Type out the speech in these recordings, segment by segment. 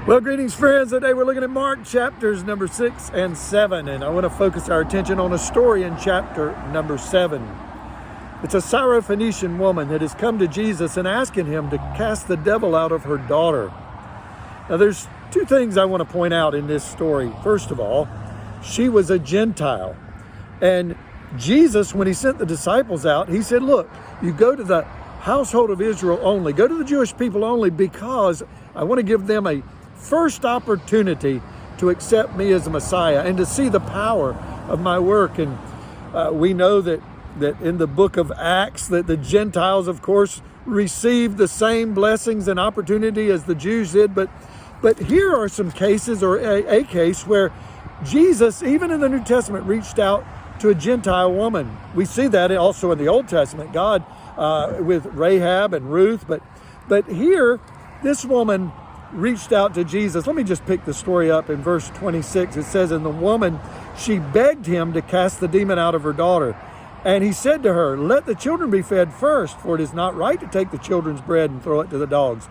Well, greetings, friends. Today we're looking at Mark chapters number 6 and 7, and I want to focus our attention on a story in chapter number 7. It's a Syrophoenician woman that has come to Jesus and asking him to cast the devil out of her daughter. Now, there's two things I want to point out in this story. First of all, she was a Gentile, and Jesus, when he sent the disciples out, he said, look, you go to the household of Israel only, go to the Jewish people only, because I want to give them a first opportunity to accept me as a Messiah and to see the power of my work. And we know that in the book of Acts that the Gentiles, of course, received the same blessings and opportunity as the Jews did. But here are some cases, or a case where Jesus, even in the New Testament, reached out to a Gentile woman. We see that also in the Old Testament, God with Rahab and Ruth. But here, this woman reached out to Jesus. Let me just pick the story up in verse 26. It says, and the woman, she begged him to cast the demon out of her daughter. And he said to her, let the children be fed first, for it is not right to take the children's bread and throw it to the dogs.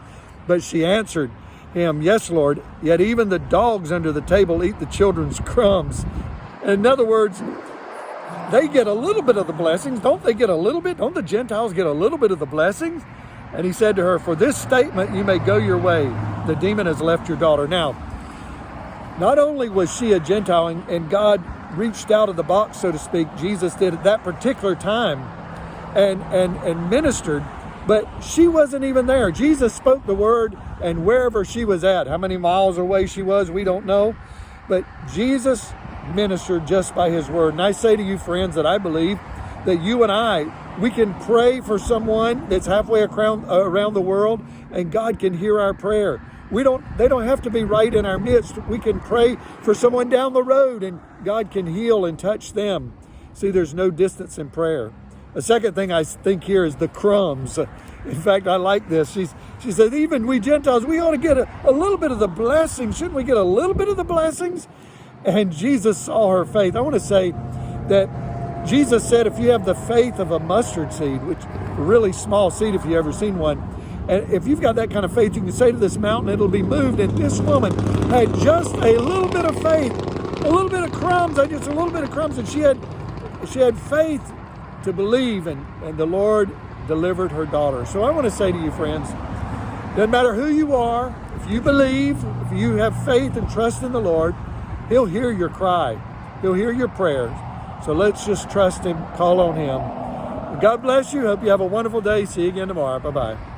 But she answered him, yes, Lord, yet even the dogs under the table eat the children's crumbs. In other words, they get a little bit of the blessings. Don't they get a little bit? Don't the Gentiles get a little bit of the blessings? And he said to her, for this statement, you may go your way. The demon has left your daughter. Now, not only was she a Gentile and God reached out of the box, so to speak, Jesus did at that particular time and ministered, but she wasn't even there. Jesus spoke the word, and wherever she was at, how many miles away she was, we don't know. But Jesus ministered just by his word. And I say to you, friends, that I believe that you and we can pray for someone that's halfway around the world, and God can hear our prayer. They don't have to be right in our midst. We can pray for someone down the road, and God can heal and touch them. See, there's no distance in prayer. The second thing I think here is the crumbs. In fact, I like this. She said, even we Gentiles, we ought to get a little bit of the blessings. Shouldn't we get a little bit of the blessings? And Jesus saw her faith. I want to say that Jesus said, if you have the faith of a mustard seed, which is a really small seed if you've ever seen one, and if you've got that kind of faith, you can say to this mountain, it'll be moved. And this woman had just a little bit of faith, a little bit of crumbs, just a little bit of crumbs, and she had faith to believe, and the Lord delivered her daughter. So I want to say to you, friends, doesn't matter who you are, if you believe, if you have faith and trust in the Lord, he'll hear your cry. He'll hear your prayers. So let's just trust him, call on him. God bless you. Hope you have a wonderful day. See you again tomorrow. Bye-bye.